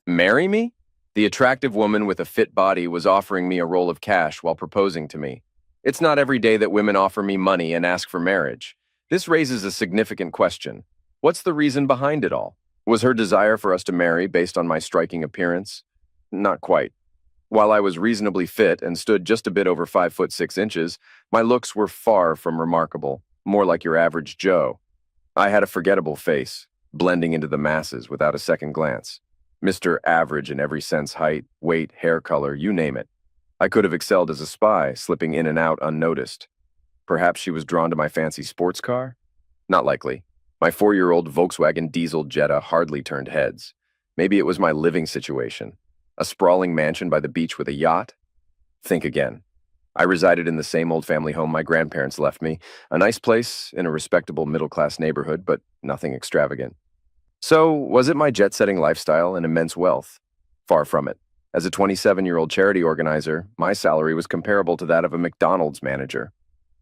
Marry me? The attractive woman with a fit body was offering me a roll of cash while proposing to me. It's not every day that women offer me money and ask for marriage. This raises a significant question. What's the reason behind it all? Was her desire for us to marry based on my striking appearance? Not quite. While I was reasonably fit and stood just a bit over 5'6" my looks were far from remarkable, more like your average Joe. I had a forgettable face, blending into the masses without a second glance. Mr. Average in every sense: height, weight, hair color, you name it. I could have excelled as a spy, slipping in and out unnoticed. Perhaps she was drawn to my fancy sports car? Not likely. My 4-year-old Volkswagen diesel Jetta hardly turned heads. Maybe it was my living situation. A sprawling mansion by the beach with a yacht? Think again. I resided in the same old family home my grandparents left me, a nice place in a respectable middle-class neighborhood, but nothing extravagant. So, was it my jet-setting lifestyle and immense wealth? Far from it. As a 27-year-old charity organizer, my salary was comparable to that of a McDonald's manager.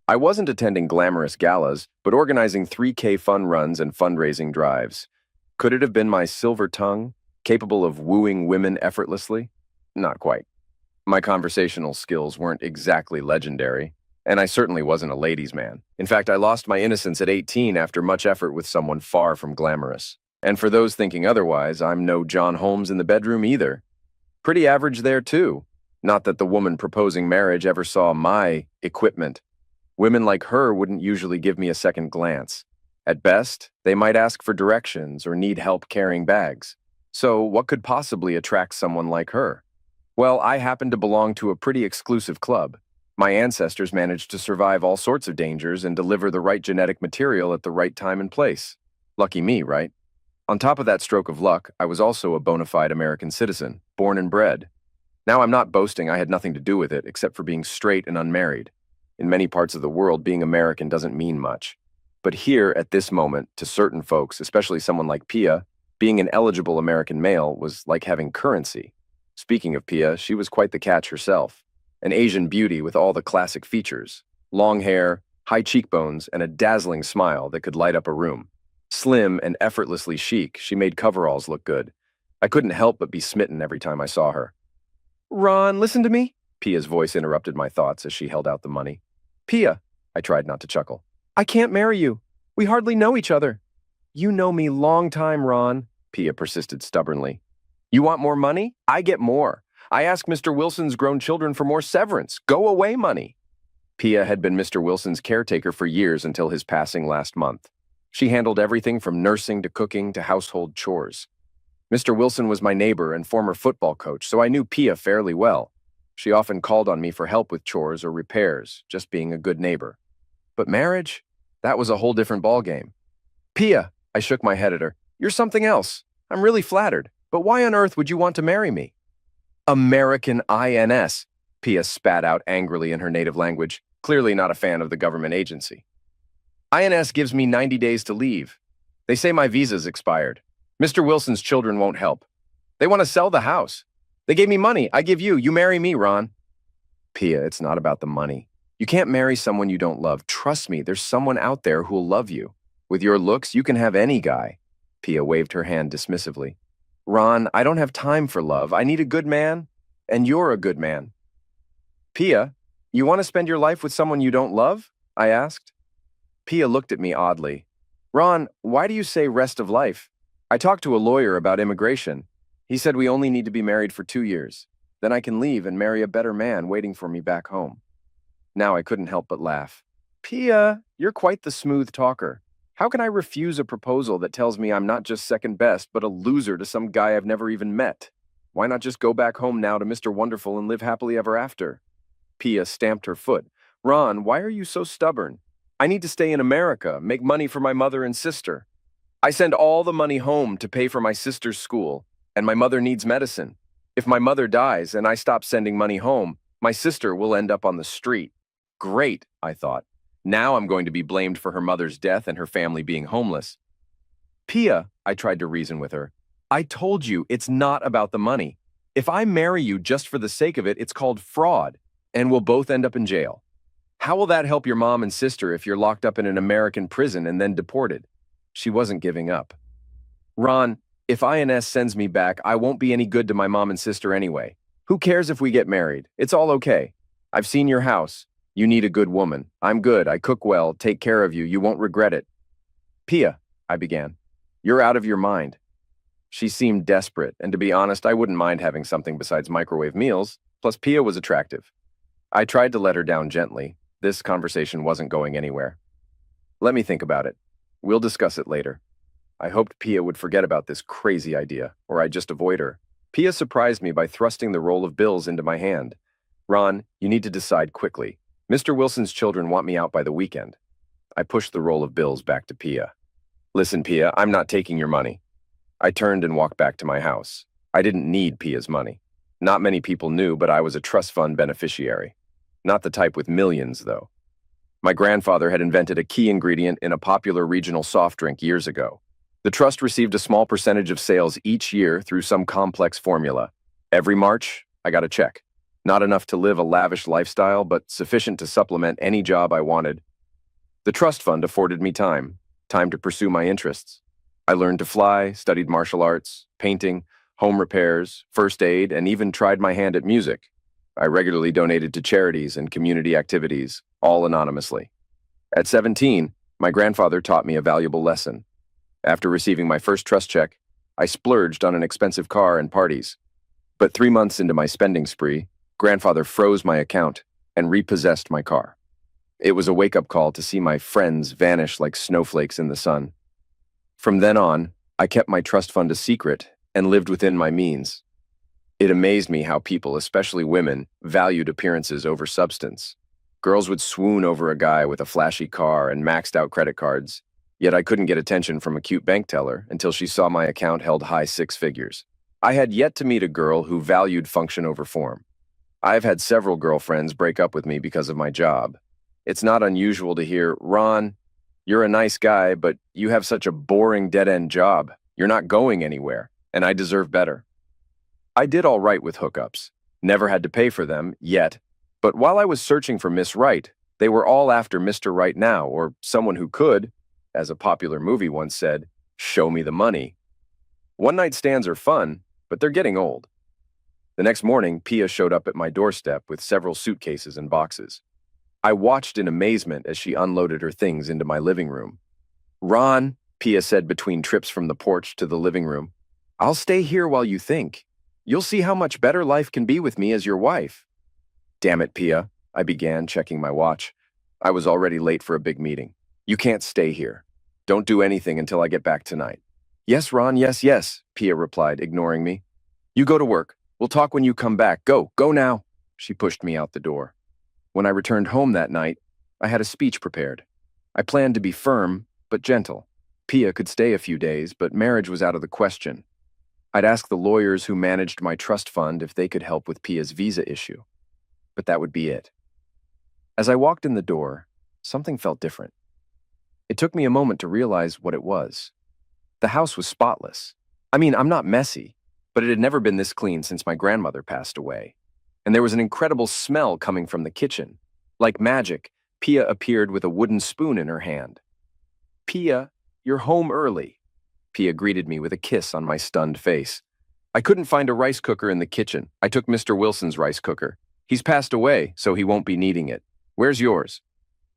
I wasn't attending glamorous galas, but organizing 3K fun runs and fundraising drives. Could it have been my silver tongue, capable of wooing women effortlessly? Not quite. My conversational skills weren't exactly legendary, and I certainly wasn't a ladies' man. In fact, I lost my innocence at 18 after much effort with someone far from glamorous. And for those thinking otherwise, I'm no John Holmes in the bedroom either. Pretty average there, too. Not that the woman proposing marriage ever saw my equipment. Women like her wouldn't usually give me a second glance. At best, they might ask for directions or need help carrying bags. So what could possibly attract someone like her? Well, I happen to belong to a pretty exclusive club. My ancestors managed to survive all sorts of dangers and deliver the right genetic material at the right time and place. Lucky me, right? On top of that stroke of luck, I was also a bona fide American citizen, born and bred. Now, I'm not boasting I had nothing to do with it, except for being straight and unmarried. In many parts of the world, being American doesn't mean much. But here, at this moment, to certain folks, especially someone like Pia, being an eligible American male was like having currency. Speaking of Pia, she was quite the catch herself. An Asian beauty with all the classic features. Long hair, high cheekbones, and a dazzling smile that could light up a room. Slim and effortlessly chic, she made coveralls look good. I couldn't help but be smitten every time I saw her. "Ron, listen to me." Pia's voice interrupted my thoughts as she held out the money. "Pia," I tried not to chuckle. "I can't marry you. We hardly know each other." "You know me long time, Ron," Pia persisted stubbornly. "You want more money? I get more. I ask Mr. Wilson's grown children for more severance. Go away money." Pia had been Mr. Wilson's caretaker for years until his passing last month. She handled everything from nursing to cooking to household chores. Mr. Wilson was my neighbor and former football coach, so I knew Pia fairly well. She often called on me for help with chores or repairs, just being a good neighbor. But marriage? That was a whole different ballgame. "Pia," I shook my head at her, "you're something else. I'm really flattered, but why on earth would you want to marry me?" "American INS," Pia spat out angrily in her native language, clearly not a fan of the government agency. "INS gives me 90 days to leave. They say my visa's expired. Mr. Wilson's children won't help. They want to sell the house. They gave me money. I give you. You marry me, Ron." "Pia, it's not about the money. You can't marry someone you don't love. Trust me, there's someone out there who'll love you. With your looks, you can have any guy." Pia waved her hand dismissively. "Ron, I don't have time for love. I need a good man, and you're a good man." "Pia, you want to spend your life with someone you don't love?" I asked. Pia looked at me oddly. "Ron, why do you say rest of life? I talked to a lawyer about immigration. He said we only need to be married for 2 years. Then I can leave and marry a better man waiting for me back home." Now I couldn't help but laugh. "Pia, you're quite the smooth talker. How can I refuse a proposal that tells me I'm not just second best, but a loser to some guy I've never even met? Why not just go back home now to Mr. Wonderful and live happily ever after?" Pia stamped her foot. "Ron, why are you so stubborn? I need to stay in America, make money for my mother and sister. I send all the money home to pay for my sister's school, and my mother needs medicine. If my mother dies and I stop sending money home, my sister will end up on the street." Great, I thought. Now I'm going to be blamed for her mother's death and her family being homeless. "Pia," I tried to reason with her, "I told you it's not about the money. If I marry you just for the sake of it, it's called fraud, and we'll both end up in jail. How will that help your mom and sister if you're locked up in an American prison and then deported?" She wasn't giving up. "Ron, If INS sends me back, I won't be any good to my mom and sister anyway. Who cares if we get married? It's all okay. I've seen your house. You need a good woman. I'm good. I cook well, take care of you. You won't regret it. Pia, I began. You're out of your mind. She seemed desperate, and to be honest, I wouldn't mind having something besides microwave meals, plus Pia was attractive. I tried to let her down gently. This conversation wasn't going anywhere. Let me think about it. We'll discuss it later. I hoped Pia would forget about this crazy idea, or I'd just avoid her. Pia surprised me by thrusting the roll of bills into my hand. Ron, you need to decide quickly. Mr. Wilson's children want me out by the weekend. I pushed the roll of bills back to Pia. Listen, Pia, I'm not taking your money. I turned and walked back to my house. I didn't need Pia's money. Not many people knew, but I was a trust fund beneficiary. Not the type with millions, though. My grandfather had invented a key ingredient in a popular regional soft drink years ago. The trust received a small percentage of sales each year through some complex formula. Every March, I got a check. Not enough to live a lavish lifestyle, but sufficient to supplement any job I wanted. The trust fund afforded me time to pursue my interests. I learned to fly, studied martial arts, painting, home repairs, first aid, and even tried my hand at music. I regularly donated to charities and community activities, all anonymously. At 17, my grandfather taught me a valuable lesson. After receiving my first trust check, I splurged on an expensive car and parties. But 3 months into my spending spree, grandfather froze my account and repossessed my car. It was a wake-up call to see my friends vanish like snowflakes in the sun. From then on, I kept my trust fund a secret and lived within my means. It amazed me how people, especially women, valued appearances over substance. Girls would swoon over a guy with a flashy car and maxed-out credit cards, yet I couldn't get attention from a cute bank teller until she saw my account held high six figures. I had yet to meet a girl who valued function over form. I've had several girlfriends break up with me because of my job. It's not unusual to hear, "Ron, you're a nice guy, but you have such a boring dead-end job. You're not going anywhere, and I deserve better." I did all right with hookups. Never had to pay for them, yet. But while I was searching for Miss Right, they were all after Mr. Right Now, or someone who could, as a popular movie once said, "show me the money." One-night stands are fun, but they're getting old. The next morning, Pia showed up at my doorstep with several suitcases and boxes. I watched in amazement as she unloaded her things into my living room. "Ron," Pia said between trips from the porch to the living room, "I'll stay here while you think. You'll see how much better life can be with me as your wife." "Damn it, Pia," I began, checking my watch. I was already late for a big meeting. "You can't stay here. Don't do anything until I get back tonight." "Yes, Ron, yes," Pia replied, ignoring me. "You go to work. We'll talk when you come back. Go now." She pushed me out the door. When I returned home that night, I had a speech prepared. I planned to be firm, but gentle. Pia could stay a few days, but marriage was out of the question. I'd ask the lawyers who managed my trust fund if they could help with Pia's visa issue. But that would be it. As I walked in the door, something felt different. It took me a moment to realize what it was. The house was spotless. I mean, I'm not messy, but it had never been this clean since my grandmother passed away. And there was an incredible smell coming from the kitchen. Like magic, Pia appeared with a wooden spoon in her hand. "Pia, you're home early." Pia greeted me with a kiss on my stunned face. "I couldn't find a rice cooker in the kitchen. I took Mr. Wilson's rice cooker. He's passed away, so he won't be needing it. Where's yours?"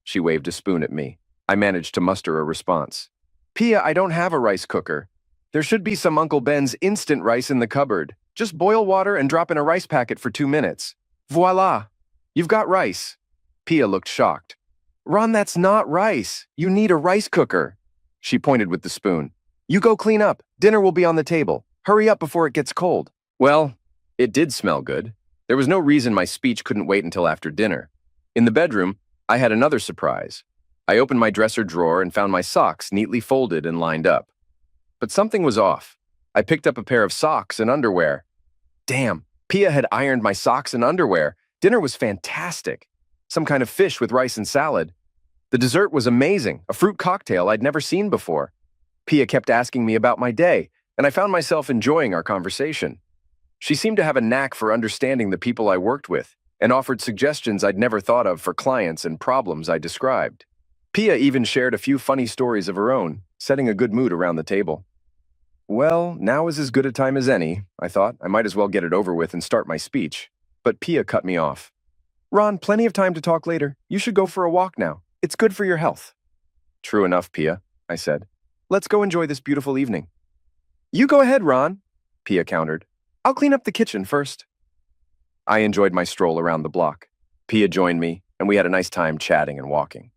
She waved a spoon at me. I managed to muster a response. "Pia, I don't have a rice cooker. There should be some Uncle Ben's instant rice in the cupboard. Just boil water and drop in a rice packet for 2 minutes. Voila! You've got rice." Pia looked shocked. "Ron, that's not rice. You need a rice cooker." She pointed with the spoon. "You go clean up. Dinner will be on the table. Hurry up before it gets cold." Well, it did smell good. There was no reason my speech couldn't wait until after dinner. In the bedroom, I had another surprise. I opened my dresser drawer and found my socks neatly folded and lined up. But something was off. I picked up a pair of socks and underwear. Damn, Pia had ironed my socks and underwear. Dinner was fantastic. Some kind of fish with rice and salad. The dessert was amazing, a fruit cocktail I'd never seen before. Pia kept asking me about my day, and I found myself enjoying our conversation. She seemed to have a knack for understanding the people I worked with, and offered suggestions I'd never thought of for clients and problems I described. Pia even shared a few funny stories of her own, setting a good mood around the table. Well, now is as good a time as any, I thought. I might as well get it over with and start my speech. But Pia cut me off. Ron, plenty of time to talk later. You should go for a walk now. It's good for your health. True enough, Pia, I said. Let's go enjoy this beautiful evening. You go ahead, Ron, Pia countered. I'll clean up the kitchen first. I enjoyed my stroll around the block. Pia joined me, and we had a nice time chatting and walking.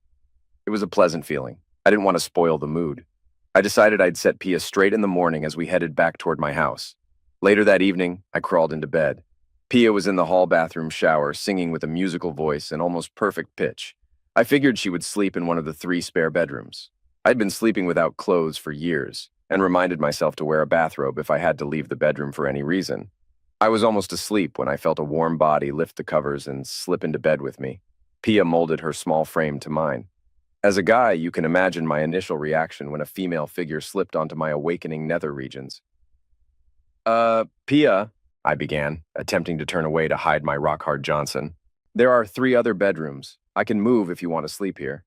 It was a pleasant feeling. I didn't want to spoil the mood. I decided I'd set Pia straight in the morning as we headed back toward my house. Later that evening, I crawled into bed. Pia was in the hall bathroom shower, singing with a musical voice and almost perfect pitch. I figured she would sleep in one of the 3 spare bedrooms. I'd been sleeping without clothes for years, and reminded myself to wear a bathrobe if I had to leave the bedroom for any reason. I was almost asleep when I felt a warm body lift the covers and slip into bed with me. Pia molded her small frame to mine. As a guy, you can imagine my initial reaction when a female figure slipped onto my awakening nether regions. Pia, I began, attempting to turn away to hide my rock-hard Johnson. There are 3 other bedrooms. I can move if you want to sleep here.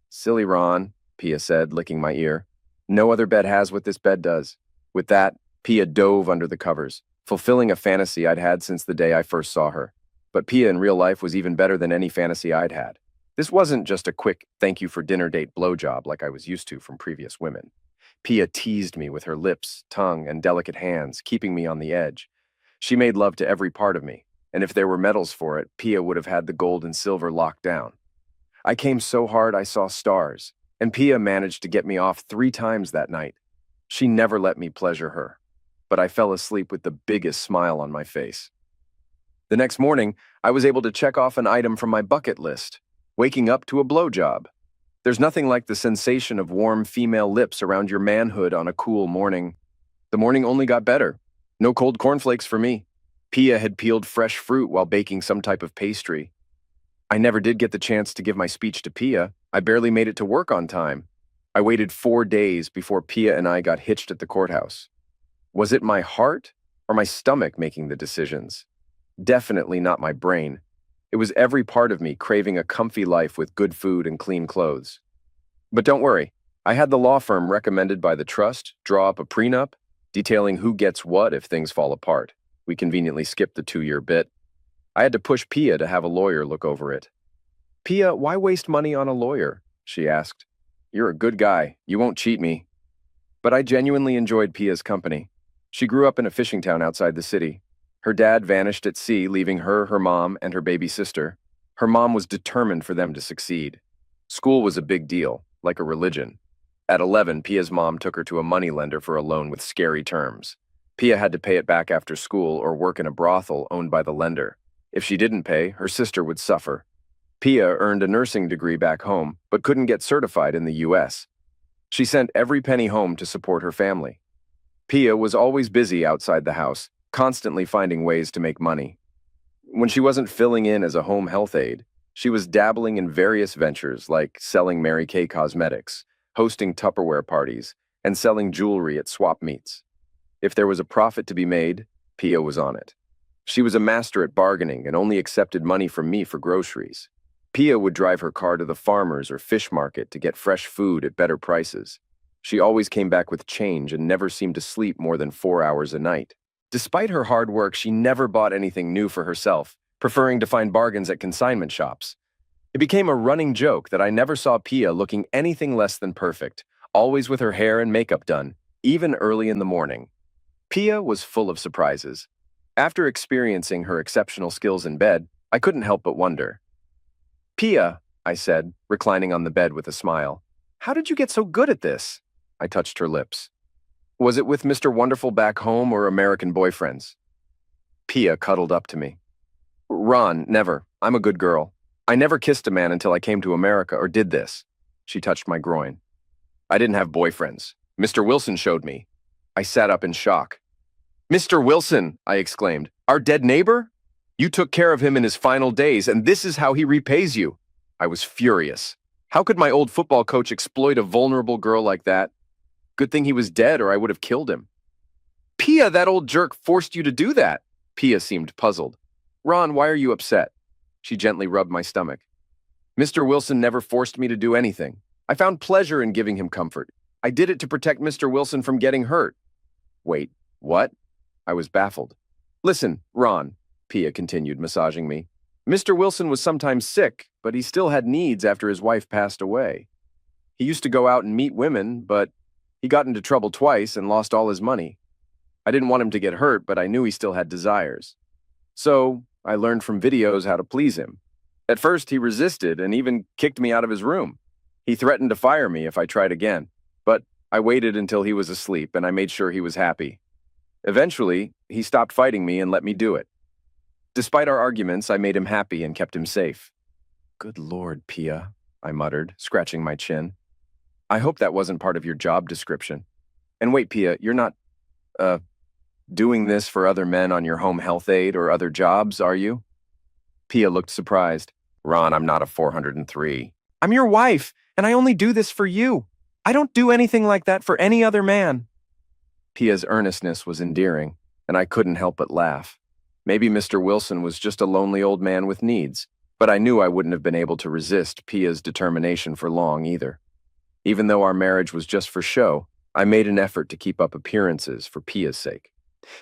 Silly Ron, Pia said, licking my ear. No other bed has what this bed does. With that, Pia dove under the covers, fulfilling a fantasy I'd had since the day I first saw her. But Pia in real life was even better than any fantasy I'd had. This wasn't just a quick thank you for dinner date blowjob like I was used to from previous women. Pia teased me with her lips, tongue, and delicate hands, keeping me on the edge. She made love to every part of me, and if there were medals for it, Pia would have had the gold and silver locked down. I came so hard I saw stars, and Pia managed to get me off 3 times that night. She never let me pleasure her, but I fell asleep with the biggest smile on my face. The next morning, I was able to check off an item from my bucket list, waking up to a blowjob. There's nothing like the sensation of warm female lips around your manhood on a cool morning. The morning only got better. No cold cornflakes for me. Pia had peeled fresh fruit while baking some type of pastry. I never did get the chance to give my speech to Pia. I barely made it to work on time. I waited 4 days before Pia and I got hitched at the courthouse. Was it my heart or my stomach making the decisions? Definitely not my brain. It was every part of me craving a comfy life with good food and clean clothes. But don't worry, I had the law firm recommended by the trust draw up a prenup, detailing who gets what if things fall apart. We conveniently skipped the 2-year bit. I had to push Pia to have a lawyer look over it. Pia, why waste money on a lawyer? She asked. You're a good guy. You won't cheat me. But I genuinely enjoyed Pia's company. She grew up in a fishing town outside the city. Her dad vanished at sea, leaving her, her mom, and her baby sister. Her mom was determined for them to succeed. School was a big deal, like a religion. At 11, Pia's mom took her to a moneylender for a loan with scary terms. Pia had to pay it back after school or work in a brothel owned by the lender. If she didn't pay, her sister would suffer. Pia earned a nursing degree back home, but couldn't get certified in the U.S. She sent every penny home to support her family. Pia was always busy outside the house, constantly finding ways to make money. When she wasn't filling in as a home health aide, she was dabbling in various ventures like selling Mary Kay cosmetics, hosting Tupperware parties, and selling jewelry at swap meets. If there was a profit to be made, Pia was on it. She was a master at bargaining and only accepted money from me for groceries. Pia would drive her car to the farmers or fish market to get fresh food at better prices. She always came back with change and never seemed to sleep more than 4 hours a night. Despite her hard work, she never bought anything new for herself, preferring to find bargains at consignment shops. It became a running joke that I never saw Pia looking anything less than perfect, always with her hair and makeup done, even early in the morning. Pia was full of surprises. After experiencing her exceptional skills in bed, I couldn't help but wonder. Pia, I said, reclining on the bed with a smile, how did you get so good at this? I touched her lips. Was it with Mr. Wonderful back home or American boyfriends? Pia cuddled up to me. Ron, never. I'm a good girl. I never kissed a man until I came to America or did this. She touched my groin. I didn't have boyfriends. Mr. Wilson showed me. I sat up in shock. Mr. Wilson, I exclaimed, our dead neighbor? You took care of him in his final days, and this is how he repays you. I was furious. How could my old football coach exploit a vulnerable girl like that? Good thing he was dead, or I would have killed him. Pia, that old jerk forced you to do that. Pia seemed puzzled. Ron, why are you upset? She gently rubbed my stomach. Mr. Wilson never forced me to do anything. I found pleasure in giving him comfort. I did it to protect Mr. Wilson from getting hurt. Wait, what? I was baffled. Listen, Ron, Pia continued, massaging me. Mr. Wilson was sometimes sick, but he still had needs after his wife passed away. He used to go out and meet women, but he got into trouble twice and lost all his money. I didn't want him to get hurt, but I knew he still had desires. So I learned from videos how to please him. At first, he resisted and even kicked me out of his room. He threatened to fire me if I tried again, but I waited until he was asleep and I made sure he was happy. Eventually, he stopped fighting me and let me do it. Despite our arguments, I made him happy and kept him safe. Good Lord, Pia, I muttered, scratching my chin. I hope that wasn't part of your job description. And wait, Pia, you're not, doing this for other men on your home health aid or other jobs, are you? Pia looked surprised. Ron, I'm not a 403. I'm your wife, and I only do this for you. I don't do anything like that for any other man. Pia's earnestness was endearing, and I couldn't help but laugh. Maybe Mr. Wilson was just a lonely old man with needs, but I knew I wouldn't have been able to resist Pia's determination for long either. Even though our marriage was just for show, I made an effort to keep up appearances for Pia's sake.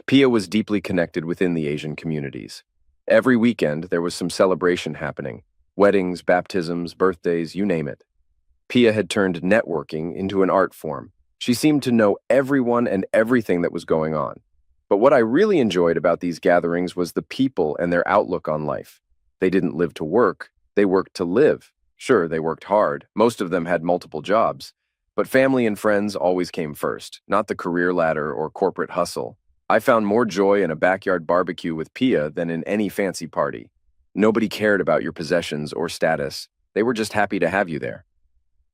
Pia was deeply connected within the Asian communities. Every weekend, there was some celebration happening. Weddings, baptisms, birthdays, you name it. Pia had turned networking into an art form. She seemed to know everyone and everything that was going on. But what I really enjoyed about these gatherings was the people and their outlook on life. They didn't live to work, they worked to live. Sure, they worked hard. Most of them had multiple jobs. But family and friends always came first, not the career ladder or corporate hustle. I found more joy in a backyard barbecue with Pia than in any fancy party. Nobody cared about your possessions or status. They were just happy to have you there.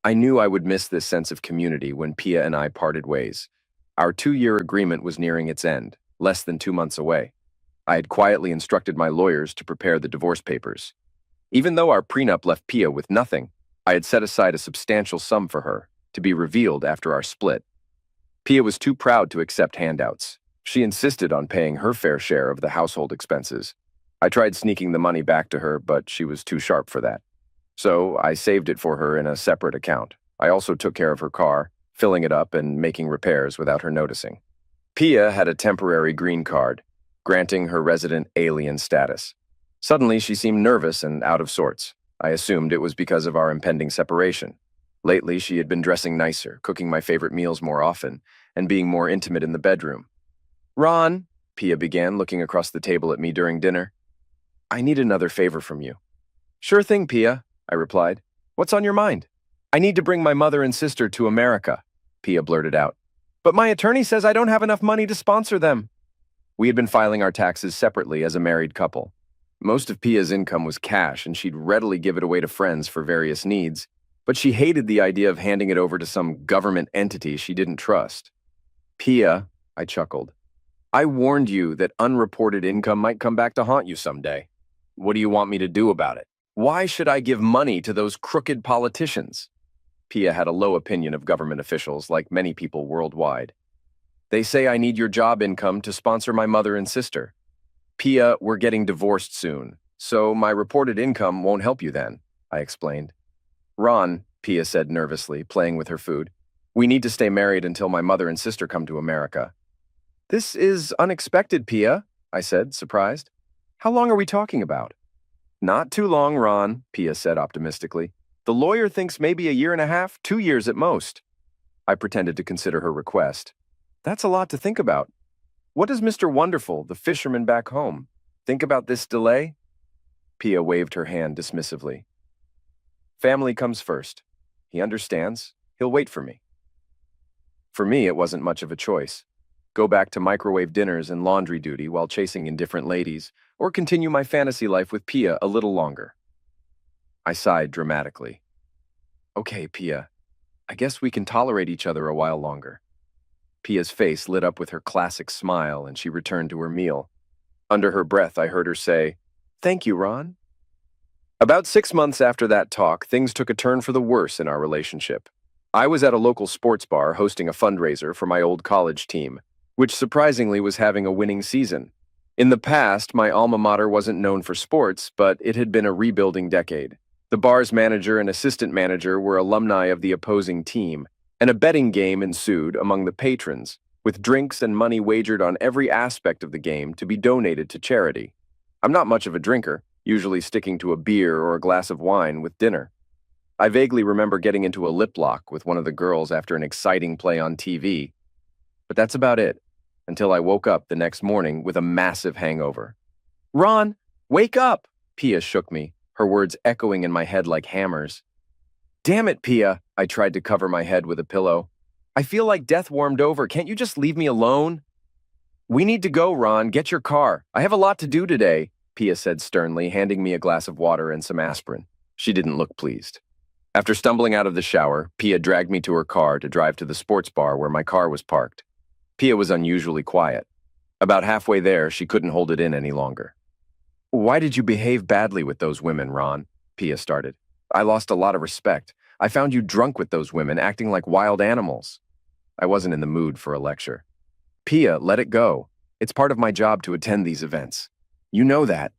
I knew I would miss this sense of community when Pia and I parted ways. Our 2-year agreement was nearing its end, less than 2 months away. I had quietly instructed my lawyers to prepare the divorce papers. Even though our prenup left Pia with nothing, I had set aside a substantial sum for her, to be revealed after our split. Pia was too proud to accept handouts. She insisted on paying her fair share of the household expenses. I tried sneaking the money back to her, but she was too sharp for that. So I saved it for her in a separate account. I also took care of her car, filling it up and making repairs without her noticing. Pia had a temporary green card, granting her resident alien status. Suddenly, she seemed nervous and out of sorts. I assumed it was because of our impending separation. Lately, she had been dressing nicer, cooking my favorite meals more often, and being more intimate in the bedroom. Ron, Pia began, looking across the table at me during dinner. I need another favor from you. Sure thing, Pia, I replied. What's on your mind? I need to bring my mother and sister to America, Pia blurted out. But my attorney says I don't have enough money to sponsor them. We had been filing our taxes separately as a married couple. Most of Pia's income was cash, and she'd readily give it away to friends for various needs, but she hated the idea of handing it over to some government entity she didn't trust. Pia, I chuckled. I warned you that unreported income might come back to haunt you someday. What do you want me to do about it? Why should I give money to those crooked politicians? Pia had a low opinion of government officials, like many people worldwide. They say I need your job income to sponsor my mother and sister. Pia, we're getting divorced soon, so my reported income won't help you then, I explained. Ron, Pia said nervously, playing with her food, we need to stay married until my mother and sister come to America. This is unexpected, Pia, I said, surprised. How long are we talking about? Not too long, Ron, Pia said optimistically. The lawyer thinks maybe 1.5 years, 2 years at most. I pretended to consider her request. That's a lot to think about. What does Mr. Wonderful, the fisherman back home, think about this delay? Pia waved her hand dismissively. Family comes first. He understands. He'll wait for me. For me, it wasn't much of a choice. Go back to microwave dinners and laundry duty while chasing indifferent ladies, or continue my fantasy life with Pia a little longer. I sighed dramatically. Okay, Pia, I guess we can tolerate each other a while longer. Pia's face lit up with her classic smile, and she returned to her meal. Under her breath, I heard her say, Thank you, Ron. About 6 months after that talk, things took a turn for the worse in our relationship. I was at a local sports bar hosting a fundraiser for my old college team, which surprisingly was having a winning season. In the past, my alma mater wasn't known for sports, but it had been a rebuilding decade. The bar's manager and assistant manager were alumni of the opposing team, and a betting game ensued among the patrons, with drinks and money wagered on every aspect of the game to be donated to charity. I'm not much of a drinker, usually sticking to a beer or a glass of wine with dinner. I vaguely remember getting into a lip lock with one of the girls after an exciting play on TV, but that's about it, until I woke up the next morning with a massive hangover. "Ron, wake up!" Pia shook me, her words echoing in my head like hammers. "Damn it, Pia," I tried to cover my head with a pillow. "I feel like death warmed over. Can't you just leave me alone?" "We need to go, Ron. Get your car. I have a lot to do today," Pia said sternly, handing me a glass of water and some aspirin. She didn't look pleased. After stumbling out of the shower, Pia dragged me to her car to drive to the sports bar where my car was parked. Pia was unusually quiet. About halfway there, she couldn't hold it in any longer. "Why did you behave badly with those women, Ron?" Pia started. "I lost a lot of respect. I found you drunk with those women, acting like wild animals." I wasn't in the mood for a lecture. "Pia, let it go. It's part of my job to attend these events. You know that."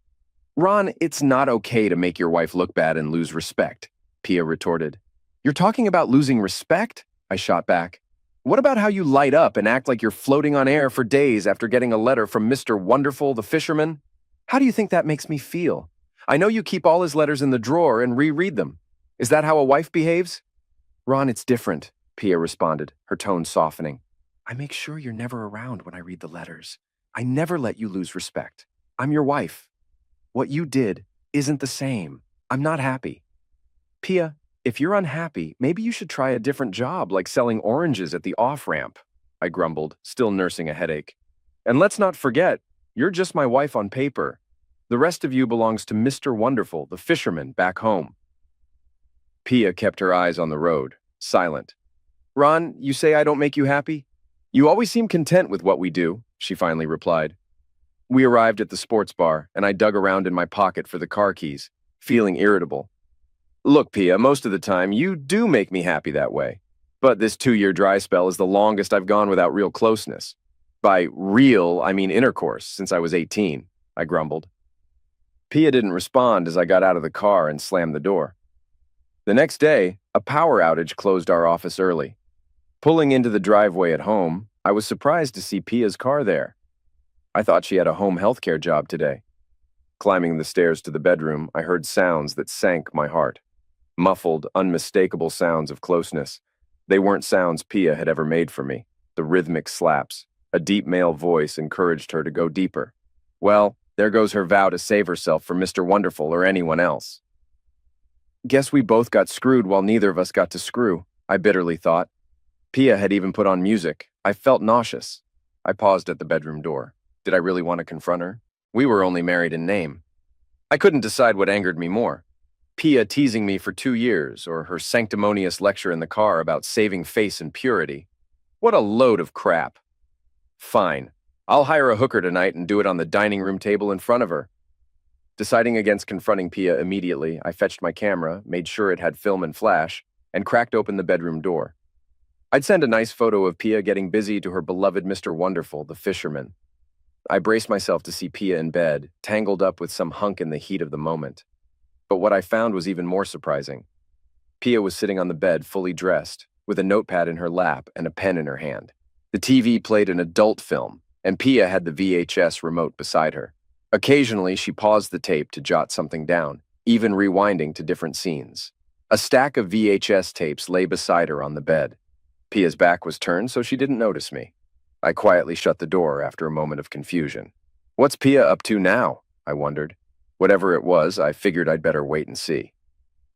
"Ron, it's not okay to make your wife look bad and lose respect," Pia retorted. "You're talking about losing respect?" I shot back. "What about how you light up and act like you're floating on air for days after getting a letter from Mr. Wonderful, the fisherman? How do you think that makes me feel? I know you keep all his letters in the drawer and reread them. Is that how a wife behaves?" "Ron, it's different," Pia responded, her tone softening. "I make sure you're never around when I read the letters. I never let you lose respect. I'm your wife. What you did isn't the same. I'm not happy." "Pia, if you're unhappy, maybe you should try a different job like selling oranges at the off-ramp," I grumbled, still nursing a headache. "And let's not forget, you're just my wife on paper. The rest of you belongs to Mr. Wonderful, the fisherman, back home." Pia kept her eyes on the road, silent. "Ron, you say I don't make you happy? You always seem content with what we do," she finally replied. We arrived at the sports bar, and I dug around in my pocket for the car keys, feeling irritable. "Look, Pia, most of the time, you do make me happy that way. But this 2-year dry spell is the longest I've gone without real closeness. By real, I mean intercourse, since I was 18, I grumbled. Pia didn't respond as I got out of the car and slammed the door. The next day, a power outage closed our office early. Pulling into the driveway at home, I was surprised to see Pia's car there. I thought she had a home healthcare job today. Climbing the stairs to the bedroom, I heard sounds that sank my heart. Muffled, unmistakable sounds of closeness. They weren't sounds Pia had ever made for me. The rhythmic slaps. A deep male voice encouraged her to go deeper. Well, there goes her vow to save herself for Mr. Wonderful or anyone else. Guess we both got screwed while neither of us got to screw, I bitterly thought. Pia had even put on music. I felt nauseous. I paused at the bedroom door. Did I really want to confront her? We were only married in name. I couldn't decide what angered me more. Pia teasing me for 2 years, or her sanctimonious lecture in the car about saving face and purity. What a load of crap. Fine. I'll hire a hooker tonight and do it on the dining room table in front of her. Deciding against confronting Pia immediately, I fetched my camera, made sure it had film and flash, and cracked open the bedroom door. I'd send a nice photo of Pia getting busy to her beloved Mr. Wonderful, the fisherman. I braced myself to see Pia in bed, tangled up with some hunk in the heat of the moment. But what I found was even more surprising. Pia was sitting on the bed fully dressed, with a notepad in her lap and a pen in her hand. The TV played an adult film, and Pia had the VHS remote beside her. Occasionally, she paused the tape to jot something down, even rewinding to different scenes. A stack of VHS tapes lay beside her on the bed. Pia's back was turned, so she didn't notice me. I quietly shut the door after a moment of confusion. What's Pia up to now? I wondered. Whatever it was, I figured I'd better wait and see.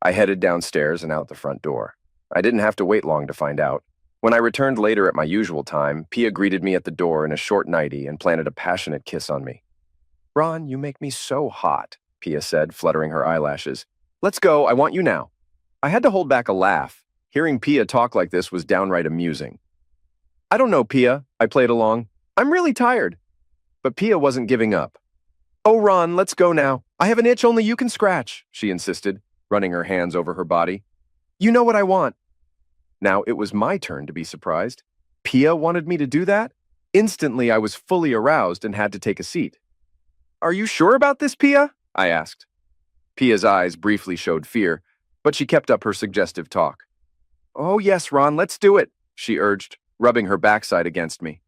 I headed downstairs and out the front door. I didn't have to wait long to find out. When I returned later at my usual time, Pia greeted me at the door in a short nightie and planted a passionate kiss on me. Ron, you make me so hot, Pia said, fluttering her eyelashes. Let's go, I want you now. I had to hold back a laugh. Hearing Pia talk like this was downright amusing. I don't know, Pia, I played along. I'm really tired. But Pia wasn't giving up. Oh, Ron, let's go now. I have an itch only you can scratch, she insisted, running her hands over her body. You know what I want. Now it was my turn to be surprised. Pia wanted me to do that? Instantly, I was fully aroused and had to take a seat. Are you sure about this, Pia? I asked. Pia's eyes briefly showed fear, but she kept up her suggestive talk. Oh yes, Ron, let's do it, she urged, rubbing her backside against me.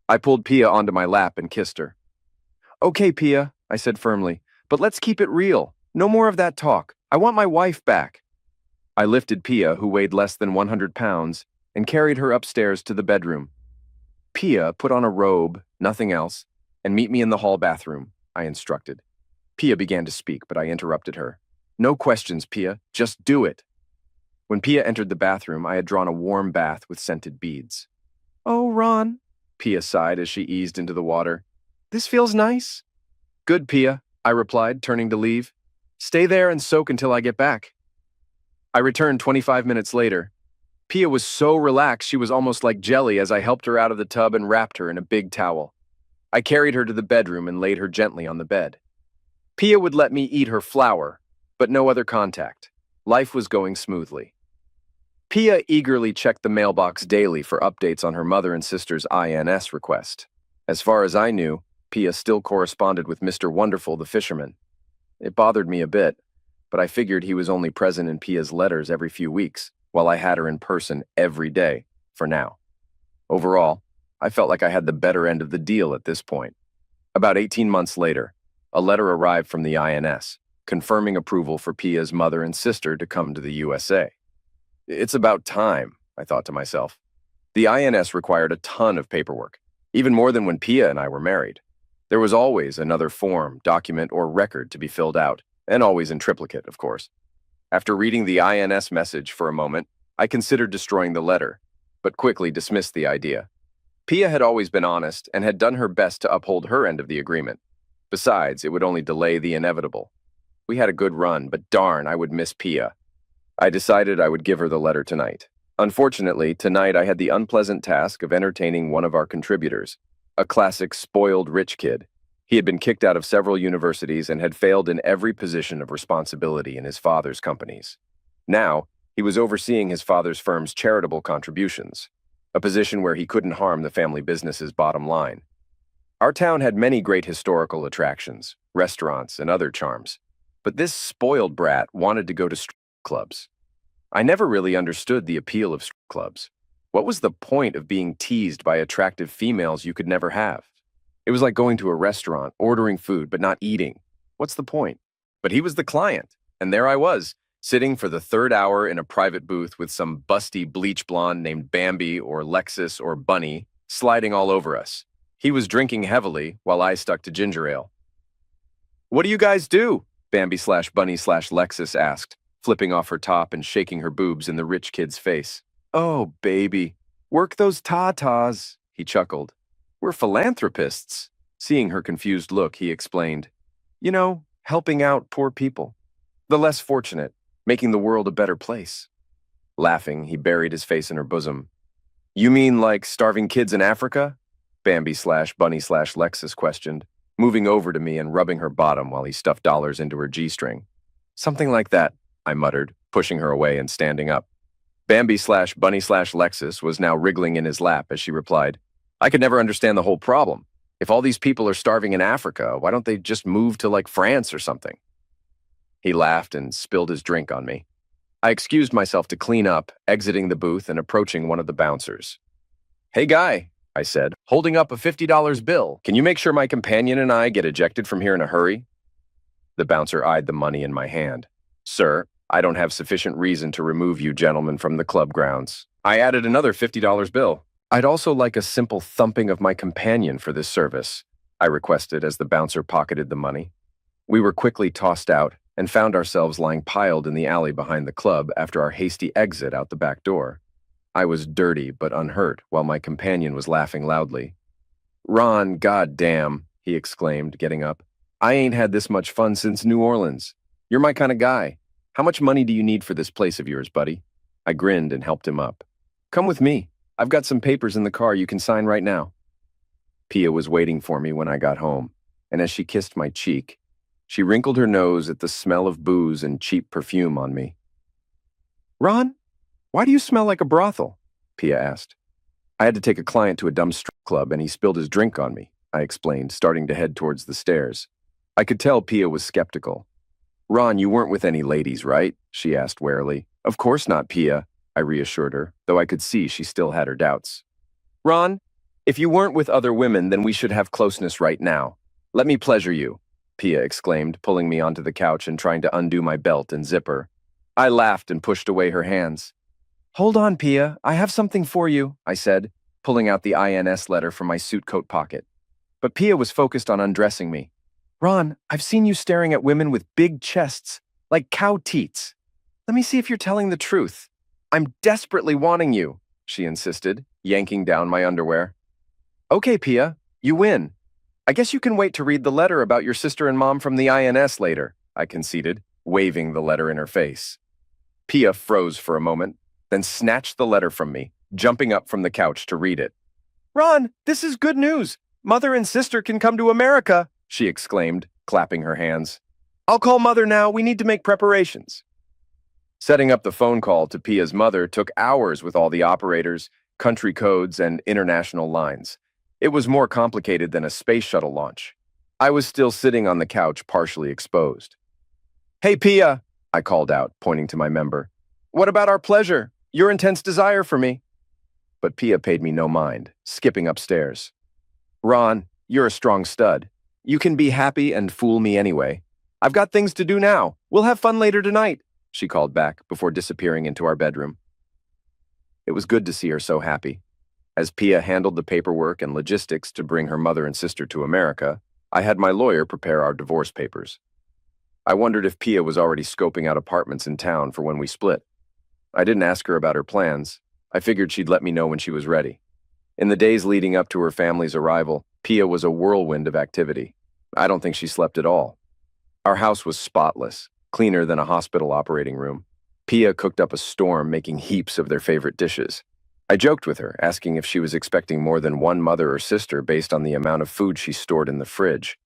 I pulled Pia onto my lap and kissed her. Okay, Pia, I said firmly, but let's keep it real. No more of that talk. I want my wife back. I lifted Pia, who weighed less than 100 pounds, and carried her upstairs to the bedroom. Pia, put on a robe, nothing else, and meet me in the hall bathroom, I instructed. Pia began to speak, but I interrupted her. No questions, Pia. Just do it. When Pia entered the bathroom, I had drawn a warm bath with scented beads. Oh, Ron, Pia sighed as she eased into the water. This feels nice. Good, Pia, I replied, turning to leave. Stay there and soak until I get back. I returned 25 minutes later. Pia was so relaxed she was almost like jelly as I helped her out of the tub and wrapped her in a big towel. I carried her to the bedroom and laid her gently on the bed. Pia would let me eat her flour, but no other contact. Life was going smoothly. Pia eagerly checked the mailbox daily for updates on her mother and sister's INS request. As far as I knew, Pia still corresponded with Mr. Wonderful the fisherman. It bothered me a bit, but I figured he was only present in Pia's letters every few weeks, while I had her in person every day, for now. Overall, I felt like I had the better end of the deal at this point. About 18 months later, a letter arrived from the INS, confirming approval for Pia's mother and sister to come to the USA. It's about time, I thought to myself. The INS required a ton of paperwork, even more than when Pia and I were married. There was always another form, document, or record to be filled out, and always in triplicate, of course. After reading the INS message for a moment, I considered destroying the letter, but quickly dismissed the idea. Pia had always been honest and had done her best to uphold her end of the agreement. Besides, it would only delay the inevitable. We had a good run, but darn, I would miss Pia. I decided I would give her the letter tonight. Unfortunately, tonight I had the unpleasant task of entertaining one of our contributors, a classic spoiled rich kid. He had been kicked out of several universities and had failed in every position of responsibility in his father's companies. Now, he was overseeing his father's firm's charitable contributions, a position where he couldn't harm the family business's bottom line. Our town had many great historical attractions, restaurants, and other charms, but this spoiled brat wanted to go to strip clubs. I never really understood the appeal of strip clubs. What was the point of being teased by attractive females you could never have? It was like going to a restaurant, ordering food, but not eating. What's the point? But he was the client, and there I was, sitting for the third hour in a private booth with some busty bleach blonde named Bambi or Lexus or Bunny sliding all over us. He was drinking heavily while I stuck to ginger ale. What do you guys do? Bambi/Bunny/Lexus asked, flipping off her top and shaking her boobs in the rich kid's face. Oh, baby. Work those tatas, he chuckled. We're philanthropists. Seeing her confused look, he explained. You know, helping out poor people. The less fortunate, making the world a better place. Laughing, he buried his face in her bosom. You mean like starving kids in Africa? Bambi/Bunny/Lexus questioned, moving over to me and rubbing her bottom while he stuffed dollars into her G-string. Something like that, I muttered, pushing her away and standing up. Bambi/Bunny/Lexus was now wriggling in his lap as she replied, I could never understand the whole problem. If all these people are starving in Africa, why don't they just move to like France or something? He laughed and spilled his drink on me. I excused myself to clean up, exiting the booth and approaching one of the bouncers. Hey guy, I said, holding up a $50 bill. Can you make sure my companion and I get ejected from here in a hurry? The bouncer eyed the money in my hand. Sir, I don't have sufficient reason to remove you gentlemen from the club grounds. I added another $50 bill. I'd also like a simple thumping of my companion for this service, I requested as the bouncer pocketed the money. We were quickly tossed out and found ourselves lying piled in the alley behind the club after our hasty exit out the back door. I was dirty but unhurt while my companion was laughing loudly. Ron, goddamn, he exclaimed, getting up. I ain't had this much fun since New Orleans. You're my kind of guy. How much money do you need for this place of yours, buddy? I grinned and helped him up. Come with me. I've got some papers in the car you can sign right now. Pia was waiting for me when I got home, and as she kissed my cheek, she wrinkled her nose at the smell of booze and cheap perfume on me. Ron, why do you smell like a brothel? Pia asked. I had to take a client to a dumb strip club and he spilled his drink on me, I explained, starting to head towards the stairs. I could tell Pia was skeptical. Ron, you weren't with any ladies, right? She asked warily. Of course not, Pia. I reassured her, though I could see she still had her doubts. Ron, if you weren't with other women, then we should have closeness right now. Let me pleasure you, Pia exclaimed, pulling me onto the couch and trying to undo my belt and zipper. I laughed and pushed away her hands. Hold on, Pia, I have something for you, I said, pulling out the INS letter from my suit coat pocket. But Pia was focused on undressing me. Ron, I've seen you staring at women with big chests, like cow teats. Let me see if you're telling the truth. I'm desperately wanting you, she insisted, yanking down my underwear. Okay, Pia, you win. I guess you can wait to read the letter about your sister and mom from the INS later, I conceded, waving the letter in her face. Pia froze for a moment, then snatched the letter from me, jumping up from the couch to read it. Ron, this is good news. Mother and sister can come to America, she exclaimed, clapping her hands. I'll call Mother now. We need to make preparations. Setting up the phone call to Pia's mother took hours with all the operators, country codes, and international lines. It was more complicated than a space shuttle launch. I was still sitting on the couch, partially exposed. Hey, Pia, I called out, pointing to my member. What about our pleasure? Your intense desire for me? But Pia paid me no mind, skipping upstairs. Ron, you're a strong stud. You can be happy and fool me anyway. I've got things to do now. We'll have fun later tonight, she called back before disappearing into our bedroom. It was good to see her so happy. As Pia handled the paperwork and logistics to bring her mother and sister to America, I had my lawyer prepare our divorce papers. I wondered if Pia was already scoping out apartments in town for when we split. I didn't ask her about her plans. I figured she'd let me know when she was ready. In the days leading up to her family's arrival, Pia was a whirlwind of activity. I don't think she slept at all. Our house was spotless, cleaner than a hospital operating room. Pia cooked up a storm, making heaps of their favorite dishes. I joked with her, asking if she was expecting more than one mother or sister based on the amount of food she stored in the fridge.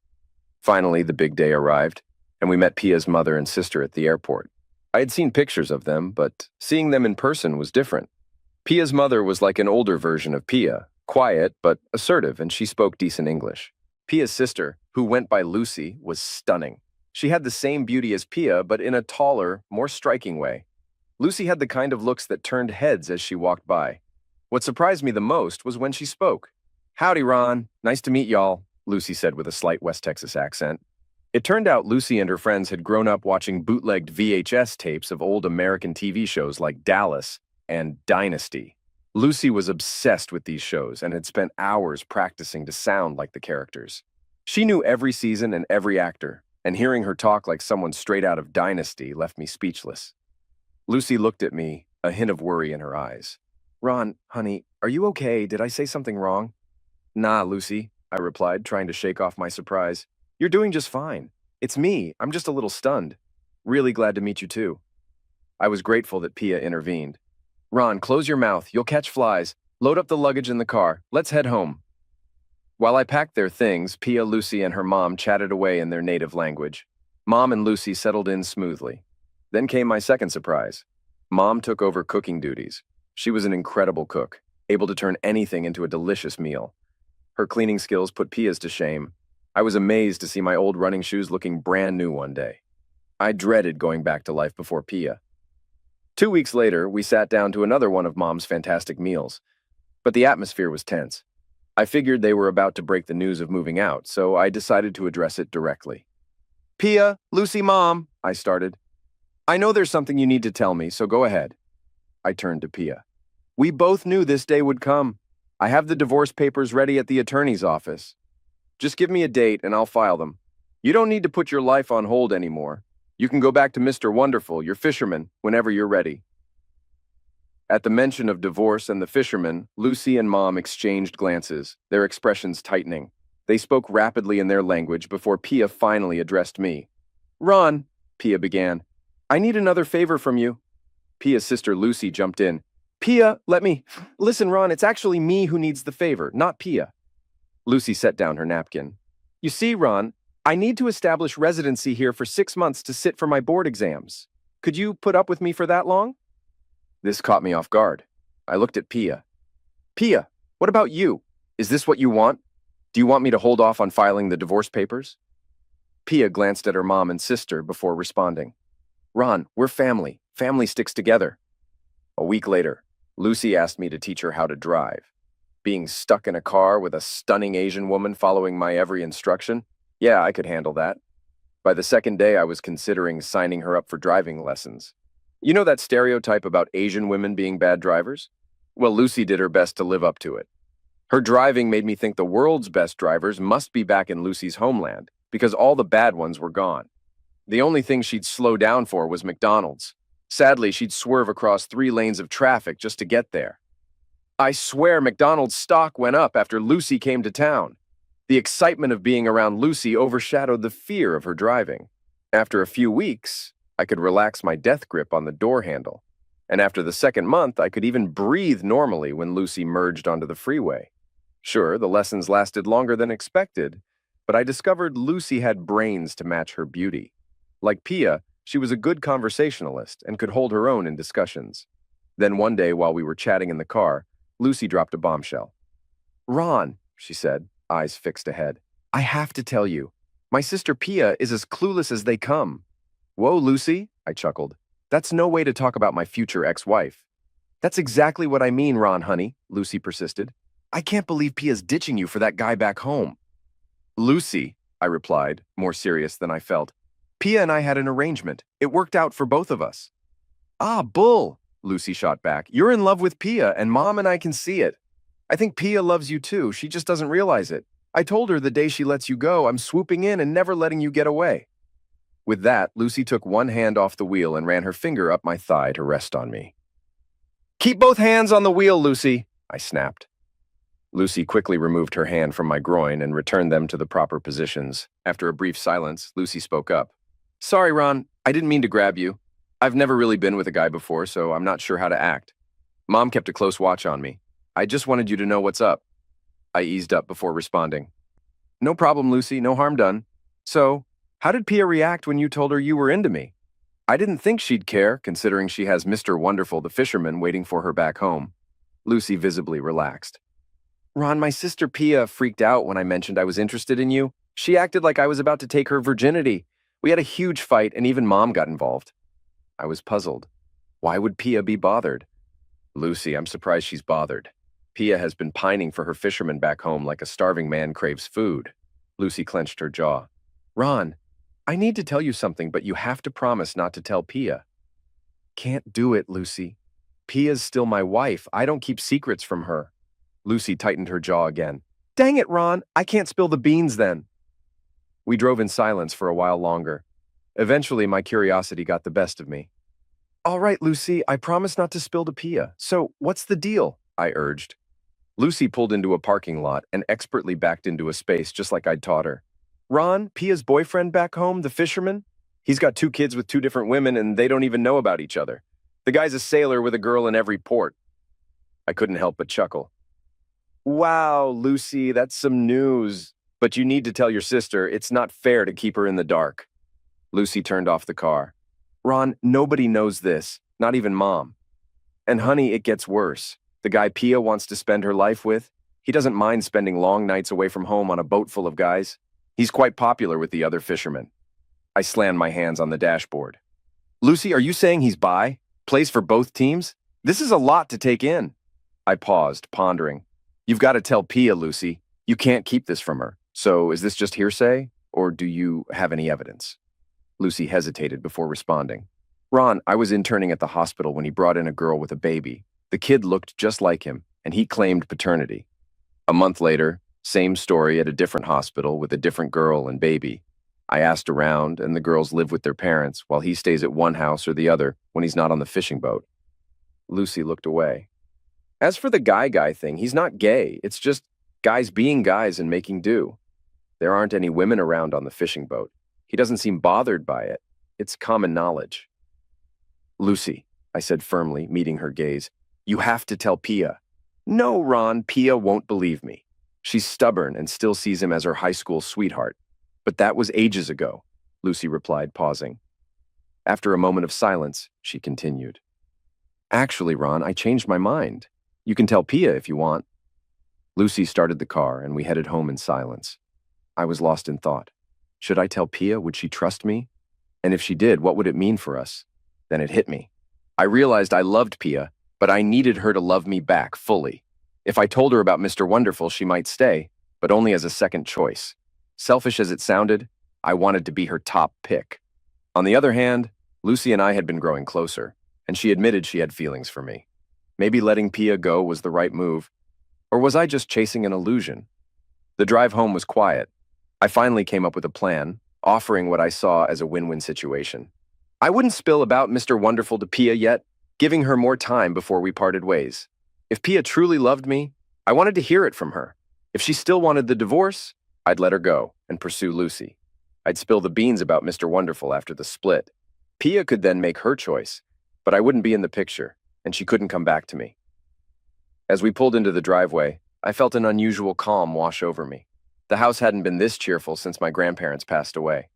Finally, the big day arrived, and we met Pia's mother and sister at the airport. I had seen pictures of them, but seeing them in person was different. Pia's mother was like an older version of Pia, quiet but assertive, and she spoke decent English. Pia's sister, who went by Lucy, was stunning. She had the same beauty as Pia, but in a taller, more striking way. Lucy had the kind of looks that turned heads as she walked by. What surprised me the most was when she spoke. Howdy, Ron. Nice to meet y'all, Lucy said with a slight West Texas accent. It turned out Lucy and her friends had grown up watching bootlegged VHS tapes of old American TV shows like Dallas and Dynasty. Lucy was obsessed with these shows and had spent hours practicing to sound like the characters. She knew every season and every actor, and hearing her talk like someone straight out of Dynasty left me speechless. Lucy looked at me, a hint of worry in her eyes. Ron, honey, are you okay? Did I say something wrong? Nah, Lucy, I replied, trying to shake off my surprise. You're doing just fine. It's me. I'm just a little stunned. Really glad to meet you too. I was grateful that Pia intervened. Ron, close your mouth. You'll catch flies. Load up the luggage in the car. Let's head home. While I packed their things, Pia, Lucy, and her mom chatted away in their native language. Mom and Lucy settled in smoothly. Then came my second surprise. Mom took over cooking duties. She was an incredible cook, able to turn anything into a delicious meal. Her cleaning skills put Pia's to shame. I was amazed to see my old running shoes looking brand new one day. I dreaded going back to life before Pia. 2 weeks later, we sat down to another one of Mom's fantastic meals. But the atmosphere was tense. I figured they were about to break the news of moving out, so I decided to address it directly. Pia, Lucy, Mom, I started. I know there's something you need to tell me, so go ahead. I turned to Pia. We both knew this day would come. I have the divorce papers ready at the attorney's office. Just give me a date and I'll file them. You don't need to put your life on hold anymore. You can go back to Mr. Wonderful, your fisherman, whenever you're ready. At the mention of divorce and the fisherman, Lucy and Mom exchanged glances, their expressions tightening. They spoke rapidly in their language before Pia finally addressed me. Ron, Pia began, I need another favor from you. Pia's sister Lucy jumped in. Pia, Listen, Ron, it's actually me who needs the favor, not Pia. Lucy set down her napkin. You see, Ron, I need to establish residency here for 6 months to sit for my board exams. Could you put up with me for that long? This caught me off guard. I looked at Pia. Pia, what about you? Is this what you want? Do you want me to hold off on filing the divorce papers? Pia glanced at her mom and sister before responding. Ron, we're family. Family sticks together. A week later, Lucy asked me to teach her how to drive. Being stuck in a car with a stunning Asian woman following my every instruction? Yeah, I could handle that. By the second day, I was considering signing her up for driving lessons. You know that stereotype about Asian women being bad drivers? Well, Lucy did her best to live up to it. Her driving made me think the world's best drivers must be back in Lucy's homeland, because all the bad ones were gone. The only thing she'd slow down for was McDonald's. Sadly, she'd swerve across 3 lanes of traffic just to get there. I swear McDonald's stock went up after Lucy came to town. The excitement of being around Lucy overshadowed the fear of her driving. After a few weeks, I could relax my death grip on the door handle. And after the second month, I could even breathe normally when Lucy merged onto the freeway. Sure, the lessons lasted longer than expected, but I discovered Lucy had brains to match her beauty. Like Pia, she was a good conversationalist and could hold her own in discussions. Then one day, while we were chatting in the car, Lucy dropped a bombshell. "Ron," she said, eyes fixed ahead, "I have to tell you, my sister Pia is as clueless as they come." "Whoa, Lucy," I chuckled. "That's no way to talk about my future ex-wife." "That's exactly what I mean, Ron, honey," Lucy persisted. "I can't believe Pia's ditching you for that guy back home." "Lucy," I replied, more serious than I felt, "Pia and I had an arrangement. It worked out for both of us." "Ah, bull," Lucy shot back. "You're in love with Pia, and Mom and I can see it. I think Pia loves you too. She just doesn't realize it. I told her the day she lets you go, I'm swooping in and never letting you get away." With that, Lucy took one hand off the wheel and ran her finger up my thigh to rest on me. "Keep both hands on the wheel, Lucy," I snapped. Lucy quickly removed her hand from my groin and returned them to the proper positions. After a brief silence, Lucy spoke up. "Sorry, Ron, I didn't mean to grab you. I've never really been with a guy before, so I'm not sure how to act. Mom kept a close watch on me. I just wanted you to know what's up." I eased up before responding. "No problem, Lucy, no harm done. So, how did Pia react when you told her you were into me?" "I didn't think she'd care, considering she has Mr. Wonderful the fisherman waiting for her back home." Lucy visibly relaxed. "Ron, my sister Pia freaked out when I mentioned I was interested in you. She acted like I was about to take her virginity. We had a huge fight, and even Mom got involved." I was puzzled. Why would Pia be bothered? "Lucy, I'm surprised she's bothered. Pia has been pining for her fisherman back home like a starving man craves food." Lucy clenched her jaw. "Ron, I need to tell you something, but you have to promise not to tell Pia." "Can't do it, Lucy. Pia's still my wife. I don't keep secrets from her." Lucy tightened her jaw again. "Dang it, Ron, I can't spill the beans then." We drove in silence for a while longer. Eventually, my curiosity got the best of me. "All right, Lucy, I promise not to spill to Pia. So, what's the deal?" I urged. Lucy pulled into a parking lot and expertly backed into a space just like I'd taught her. "Ron, Pia's boyfriend back home, the fisherman? He's got 2 kids with 2 different women and they don't even know about each other. The guy's a sailor with a girl in every port." I couldn't help but chuckle. "Wow, Lucy, that's some news. But you need to tell your sister it's not fair to keep her in the dark." Lucy turned off the car. "Ron, nobody knows this, not even Mom. And honey, it gets worse. The guy Pia wants to spend her life with, he doesn't mind spending long nights away from home on a boat full of guys. He's quite popular with the other fishermen." I slammed my hands on the dashboard. "Lucy, are you saying he's bi? Plays for both teams? This is a lot to take in." I paused, pondering. "You've got to tell Pia, Lucy. You can't keep this from her. So is this just hearsay, or do you have any evidence?" Lucy hesitated before responding. "Ron, I was interning at the hospital when he brought in a girl with a baby. The kid looked just like him, and he claimed paternity. A month later, same story at a different hospital with a different girl and baby. I asked around, and the girls live with their parents while he stays at one house or the other when he's not on the fishing boat." Lucy looked away. "As for the guy thing, he's not gay. It's just guys being guys and making do. There aren't any women around on the fishing boat. He doesn't seem bothered by it. It's common knowledge." "Lucy," I said firmly, meeting her gaze, "you have to tell Pia." "No, Ron, Pia won't believe me. She's stubborn and still sees him as her high school sweetheart. But that was ages ago," Lucy replied, pausing. After a moment of silence, she continued. "Actually, Ron, I changed my mind. You can tell Pia if you want." Lucy started the car, and we headed home in silence. I was lost in thought. Should I tell Pia? Would she trust me? And if she did, what would it mean for us? Then it hit me. I realized I loved Pia, but I needed her to love me back fully. If I told her about Mr. Wonderful, she might stay, but only as a second choice. Selfish as it sounded, I wanted to be her top pick. On the other hand, Lucy and I had been growing closer, and she admitted she had feelings for me. Maybe letting Pia go was the right move, or was I just chasing an illusion? The drive home was quiet. I finally came up with a plan, offering what I saw as a win-win situation. I wouldn't spill about Mr. Wonderful to Pia yet, giving her more time before we parted ways. If Pia truly loved me, I wanted to hear it from her. If she still wanted the divorce, I'd let her go and pursue Lucy. I'd spill the beans about Mr. Wonderful after the split. Pia could then make her choice, but I wouldn't be in the picture, and she couldn't come back to me. As we pulled into the driveway, I felt an unusual calm wash over me. The house hadn't been this cheerful since my grandparents passed away.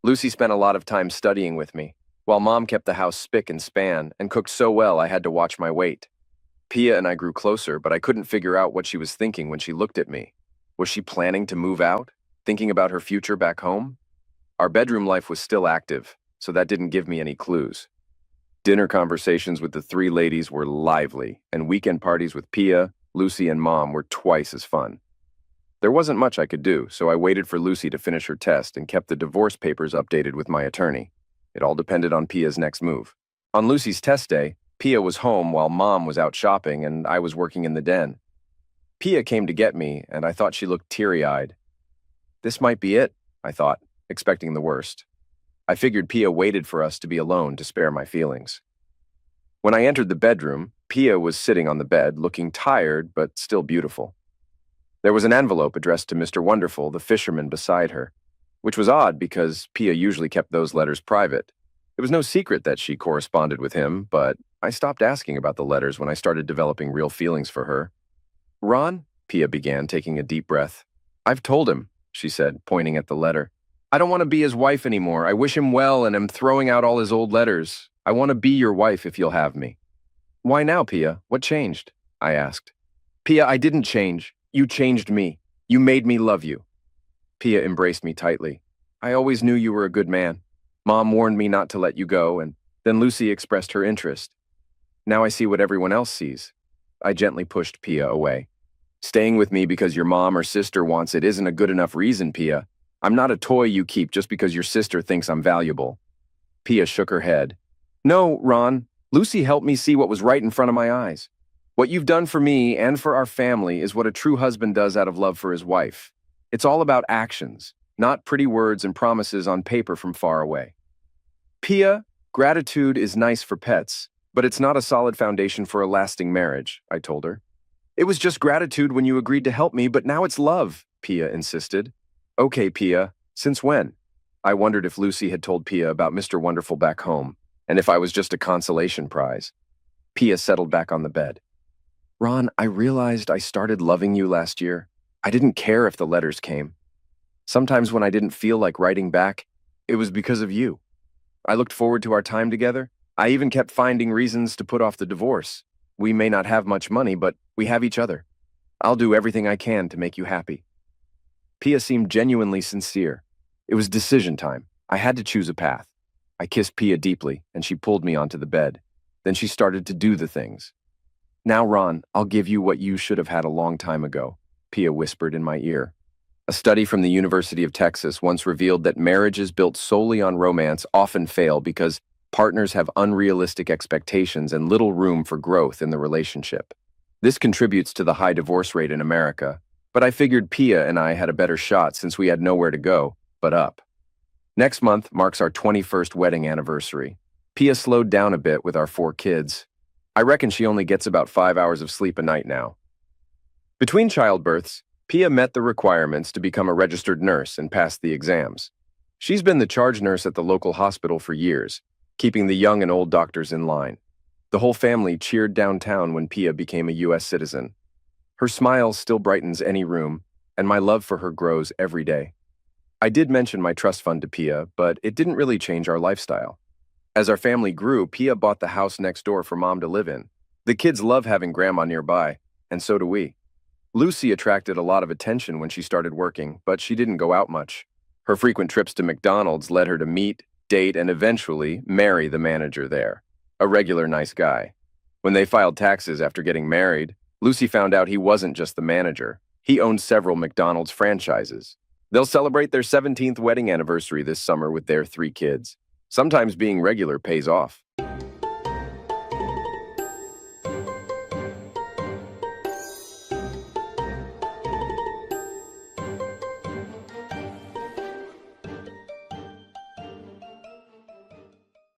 Lucy spent a lot of time studying with me, while Mom kept the house spick and span and cooked so well I had to watch my weight. Pia and I grew closer, but I couldn't figure out what she was thinking when she looked at me. Was she planning to move out? Thinking about her future back home? Our bedroom life was still active, so that didn't give me any clues. Dinner conversations with the three ladies were lively, and weekend parties with Pia, Lucy, and Mom were twice as fun. There wasn't much I could do, so I waited for Lucy to finish her test and kept the divorce papers updated with my attorney. It all depended on Pia's next move. On Lucy's test day, Pia was home while Mom was out shopping and I was working in the den. Pia came to get me, and I thought she looked teary-eyed. This might be it, I thought, expecting the worst. I figured Pia waited for us to be alone to spare my feelings. When I entered the bedroom, Pia was sitting on the bed, looking tired but still beautiful. There was an envelope addressed to Mr. Wonderful, the fisherman, beside her, which was odd because Pia usually kept those letters private. It was no secret that she corresponded with him, but I stopped asking about the letters when I started developing real feelings for her. Ron, Pia began, taking a deep breath. I've told him, she said, pointing at the letter. I don't want to be his wife anymore. I wish him well and am throwing out all his old letters. I want to be your wife if you'll have me. Why now, Pia? What changed? I asked. Pia, I didn't change. You changed me. You made me love you. Pia embraced me tightly. I always knew you were a good man. Mom warned me not to let you go, and then Lucy expressed her interest. Now I see what everyone else sees. I gently pushed Pia away. Staying with me because your mom or sister wants it isn't a good enough reason, Pia. I'm not a toy you keep just because your sister thinks I'm valuable. Pia shook her head. No, Ron. Lucy helped me see what was right in front of my eyes. What you've done for me and for our family is what a true husband does out of love for his wife. It's all about actions, not pretty words and promises on paper from far away. Pia, gratitude is nice for pets, but it's not a solid foundation for a lasting marriage, I told her. It was just gratitude when you agreed to help me, but now it's love, Pia insisted. Okay, Pia, since when? I wondered if Lucy had told Pia about Mr. Wonderful back home, and if I was just a consolation prize. Pia settled back on the bed. Ron, I realized I started loving you last year. I didn't care if the letters came. Sometimes when I didn't feel like writing back, it was because of you. I looked forward to our time together. I even kept finding reasons to put off the divorce. We may not have much money, but we have each other. I'll do everything I can to make you happy. Pia seemed genuinely sincere. It was decision time. I had to choose a path. I kissed Pia deeply, and she pulled me onto the bed. Then she started to do the things. Now, Ron, I'll give you what you should have had a long time ago, Pia whispered in my ear. A study from the University of Texas once revealed that marriages built solely on romance often fail because partners have unrealistic expectations and little room for growth in the relationship. This contributes to the high divorce rate in America, but I figured Pia and I had a better shot since we had nowhere to go but up. Next month marks our 21st wedding anniversary. Pia slowed down a bit with our 4 kids. I reckon she only gets about 5 hours of sleep a night now. Between childbirths, Pia met the requirements to become a registered nurse and passed the exams. She's been the charge nurse at the local hospital for years, keeping the young and old doctors in line. The whole family cheered downtown when Pia became a U.S. citizen. Her smile still brightens any room, and my love for her grows every day. I did mention my trust fund to Pia, but it didn't really change our lifestyle. As our family grew, Pia bought the house next door for Mom to live in. The kids love having Grandma nearby, and so do we. Lucy attracted a lot of attention when she started working, but she didn't go out much. Her frequent trips to McDonald's led her to meet, date, and eventually marry the manager there, a regular nice guy. When they filed taxes after getting married, Lucy found out he wasn't just the manager. He owned several McDonald's franchises. They'll celebrate their 17th wedding anniversary this summer with their 3 kids. Sometimes being regular pays off.